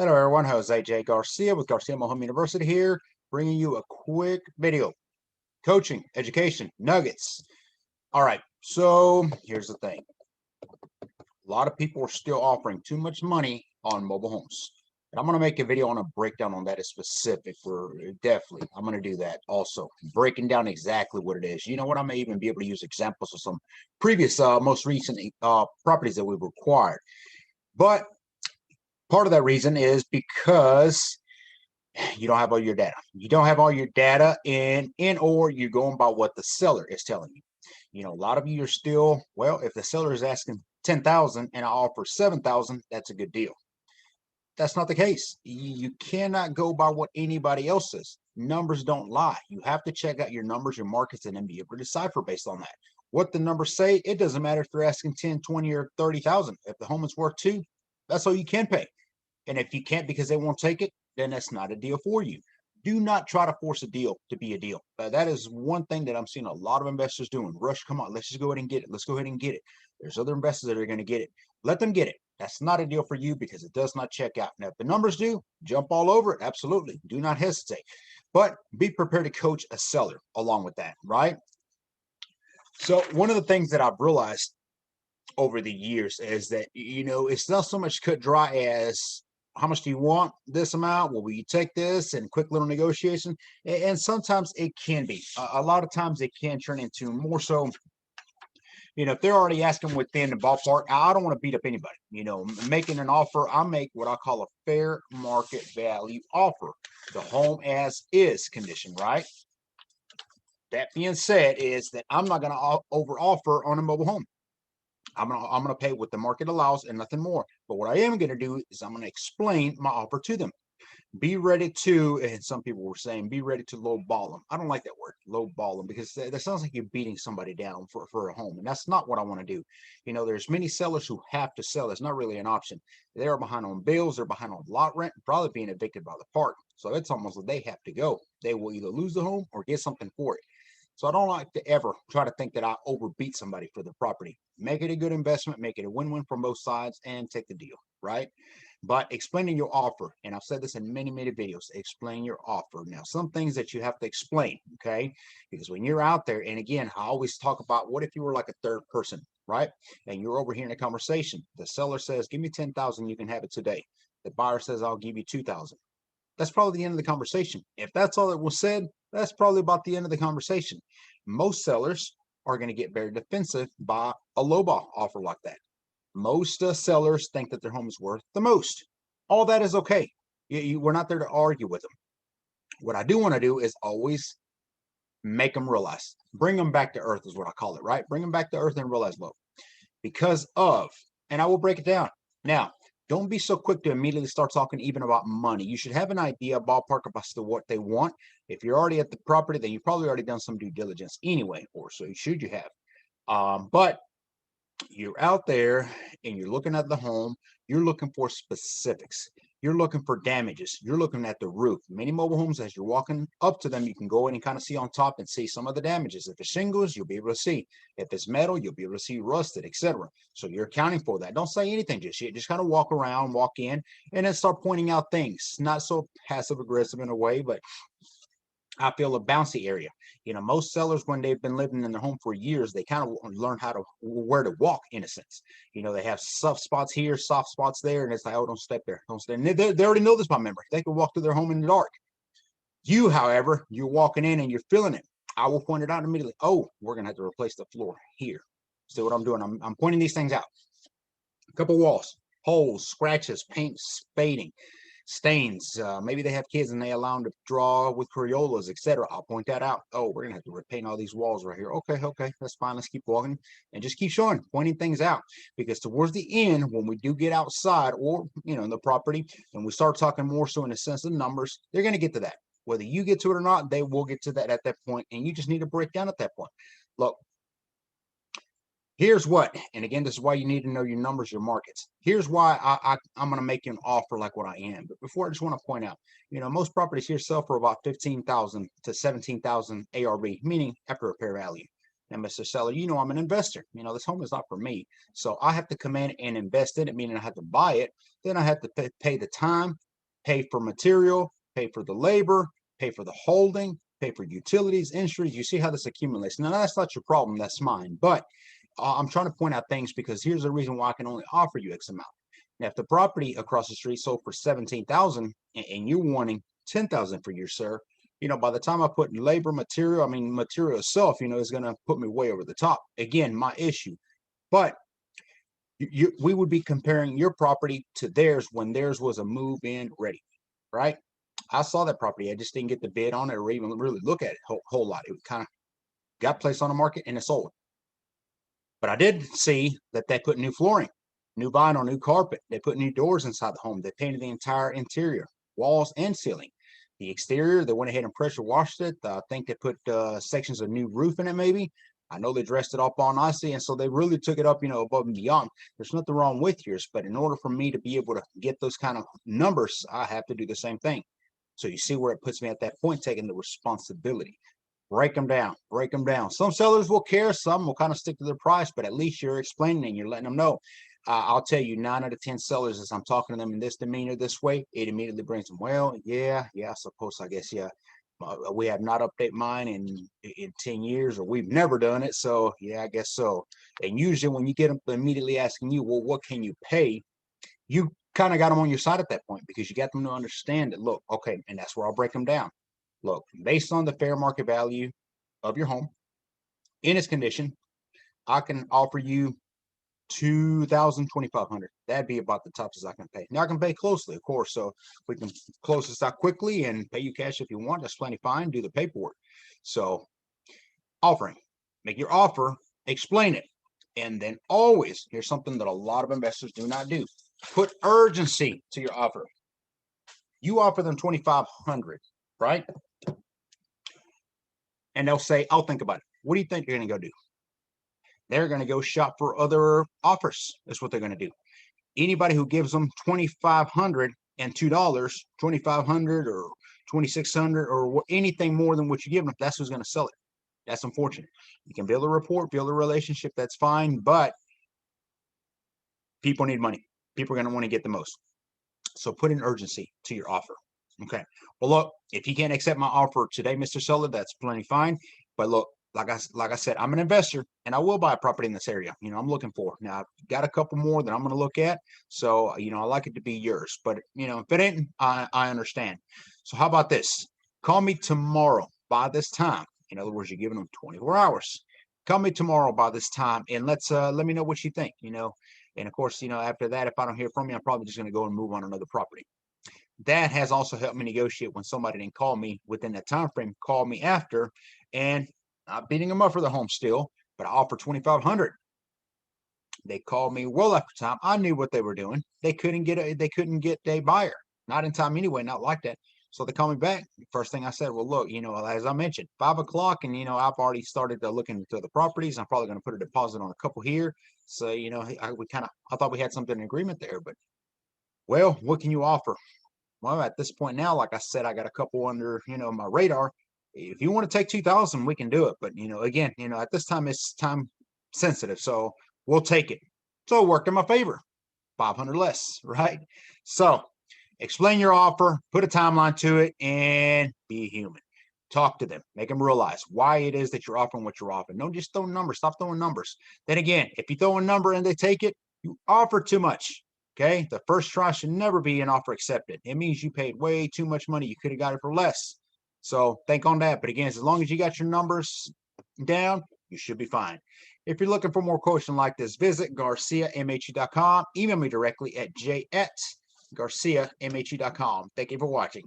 Hello everyone, Jose J. Garcia with Garcia Home University here, bringing you a quick video. Coaching, education, nuggets. All right, so here's the thing. A lot of people are still offering too much money on mobile homes. And I'm going to make a video on a breakdown on that is specific for definitely. I'm going to do that also, breaking down exactly what it is. You know what? I may even be able to use examples of some previous, most recent properties that we've acquired. But part of that reason is because you don't have all your data. You don't have all your data or you're going by what the seller is telling you. You know, a lot of you are still, well, if the seller is asking 10,000 and I offer 7,000, that's a good deal. That's not the case. You cannot go by what anybody else says. Numbers don't lie. You have to check out your numbers, your markets, and then be able to decipher based on that. What the numbers say, it doesn't matter if they're asking 10, 20, or 30,000. If the home is worth 2, that's all you can pay. And if you can't because they won't take it, then that's not a deal for you. Do not try to force a deal to be a deal. That is one thing that I'm seeing a lot of investors doing. Rush, come on, let's just go ahead and get it. Let's go ahead and get it. There's other investors that are going to get it. Let them get it. That's not a deal for you because it does not check out. Now, if the numbers do, jump all over it. Absolutely. Do not hesitate. But be prepared to coach a seller along with that, right? So one of the things that I've realized over the years is that, you know, it's not so much cut dry as how much do you want this amount? Well, will you take this? And quick little negotiation. And sometimes it can be. A lot of times it can turn into more so, you know, if they're already asking within the ballpark, I don't want to beat up anybody. You know, making an offer, I make what I call a fair market value offer. The home as is condition, right? That being said, is that I'm not going to over offer on a mobile home. I'm gonna pay what the market allows and nothing more. But what I am gonna do is I'm gonna explain my offer to them. Be ready to, and some people were saying, be ready to low ball them. I don't like that word, low ball them, because that sounds like you're beating somebody down for a home, and that's not what I want to do. You know, there's many sellers who have to sell. It's not really an option. They're behind on bills, they're behind on lot rent, probably being evicted by the park. So it's almost like they have to go. They will either lose the home or get something for it. So I don't like to ever try to think that I overbeat somebody for the property. Make it a good investment, make it a win-win from both sides, and take the deal, right? But explaining your offer, and I've said this in many, many videos, explain your offer. Now, some things that you have to explain, okay? Because when you're out there, and again, I always talk about what if you were like a third person, right? And you're overhearing a conversation. The seller says, give me 10,000, you can have it today. The buyer says, I'll give you 2,000. That's probably the end of the conversation. If that's all that was said, that's probably about the end of the conversation. Most sellers are going to get very defensive by a lowball offer like that. Most sellers think that their home is worth the most. All that is okay. We're not there to argue with them. What I do want to do is always make them realize, bring them back to earth is what I call it, right? Bring them back to earth and realize, look, because of, and I will break it down. Now, don't be so quick to immediately start talking even about money. You should have an idea, ballpark about what they want. If you're already at the property, then you've probably already done some due diligence anyway, or so should you have. But you're out there and you're looking at the home, you're looking for specifics. You're looking for damages. You're looking at the roof. Many mobile homes, as you're walking up to them, you can go in and kind of see on top and see some of the damages. If it's shingles, you'll be able to see. If it's metal, you'll be able to see rusted, etc. So you're accounting for that. Don't say anything just yet. Just kind of walk around, walk in, and then start pointing out things. Not so passive aggressive in a way, but I feel a bouncy area. You know, most sellers, when they've been living in their home for years, they kind of learn how to where to walk in a sense. You know, they have soft spots here, soft spots there, and it's like, oh, don't step there, don't step. And they already know this by memory. They can walk through their home in the dark. You, however, you're walking in and you're feeling it. I will point it out immediately. Oh, we're gonna have to replace the floor here. See what I'm doing? I'm pointing these things out. A couple walls, holes, scratches, paint, spading, stains. Maybe they have kids and they allow them to draw with Crayolas, etc. I'll point that out. Oh, we're gonna have to repaint all these walls right here. Okay, that's fine. Let's keep walking and just keep showing, pointing things out. Because towards the end, when we do get outside or in the property and we start talking more so in the sense of numbers, they're gonna get to that. Whether you get to it or not, they will get to that at that point, and you just need to break down at that point. Look, here's what, and again, this is why you need to know your numbers, your markets. Here's why I'm going to make you an offer like what I am. But before, I just want to point out, most properties here sell for about 15,000 to 17,000 ARV, meaning after repair value. Now, Mr. Seller, I'm an investor. This home is not for me. So I have to come in and invest in it, meaning I have to buy it. Then I have to pay the time, pay for material, pay for the labor, pay for the holding, pay for utilities, insurance. You see how this accumulates. Now, that's not your problem. That's mine. But I'm trying to point out things because here's the reason why I can only offer you X amount. Now, if the property across the street sold for 17,000 and you're wanting 10,000 for your sir, by the time I put in labor, material, material itself, is going to put me way over the top. Again, my issue. But we would be comparing your property to theirs when theirs was a move-in ready, right? I saw that property. I just didn't get the bid on it or even really look at it whole lot. It kind of got placed on the market and it sold. But I did see that they put new flooring, new vinyl, new carpet. They put new doors inside the home. They painted the entire interior, walls and ceiling. The exterior, they went ahead and pressure washed it. I think they put sections of new roof in it maybe. I know they dressed it up all nicely, and so they really took it up, above and beyond. There's nothing wrong with yours, but in order for me to be able to get those kind of numbers, I have to do the same thing. So you see where it puts me at that point, taking the responsibility. Break them down, break them down. Some sellers will care, some will kind of stick to their price, but at least you're explaining and you're letting them know. I'll tell you, 9 out of 10 sellers, as I'm talking to them in this demeanor, this way, it immediately brings them, well, yeah, I guess, yeah. We have not updated mine in 10 years, or we've never done it. So, yeah, I guess so. And usually when you get them immediately asking you, well, what can you pay? You kind of got them on your side at that point because you got them to understand that, look, okay, and that's where I'll break them down. Look, based on the fair market value of your home in its condition, I can offer you 2,500. That'd be about the tops I can pay. Now I can pay closely, of course. So we can close this out quickly and pay you cash if you want. That's plenty fine. Do the paperwork. So offering, make your offer, explain it, and then always, here's something that a lot of investors do not do: put urgency to your offer. You offer them 2,500, right? And they'll say, "I'll think about it." What do you think you're going to go do? They're going to go shop for other offers. That's what they're going to do. Anybody who gives them 2,500 and $2, 2,500 or 2,600 or anything more than what you give them, that's who's going to sell it. That's unfortunate. You can build a rapport, build a relationship. That's fine, but people need money. People are going to want to get the most. So put an urgency to your offer. Okay. Well, look, if you can't accept my offer today, Mr. Seller, that's plenty fine. But look, like I said, I'm an investor and I will buy a property in this area. I'm looking for. Now I've got a couple more that I'm going to look at. So, I like it to be yours, but if it ain't, I understand. So how about this? Call me tomorrow by this time. In other words, you're giving them 24 hours. Call me tomorrow by this time and let me know what you think, and of course, after that, if I don't hear from you, I'm probably just going to go and move on another property. That has also helped me negotiate when somebody didn't call me within that time frame, call me after, and not beating them up for the home still, but I offered 2,500. They called me well after time. I knew what they were doing. They couldn't get a buyer, not in time anyway, not like that. So they called me back. First thing I said, well, look, as I mentioned, 5 o'clock, and I've already started looking into the properties. I'm probably going to put a deposit on a couple here. So I thought we had something in agreement there, but well, what can you offer? Well, at this point now, like I said, I got a couple under, my radar. If you want to take 2,000, we can do it. But, again, at this time, it's time sensitive. So we'll take it. So it worked in my favor. 500 less, right? So explain your offer, put a timeline to it, and be human. Talk to them. Make them realize why it is that you're offering what you're offering. Don't just throw numbers. Stop throwing numbers. Then again, if you throw a number and they take it, you offer too much. Okay, the first try should never be an offer accepted. It means you paid way too much money. You could have got it for less. So think on that. But again, as long as you got your numbers down, you should be fine. If you're looking for more coaching like this, visit GarciaMHE.com. Email me directly at j@GarciaMHE.com. Thank you for watching.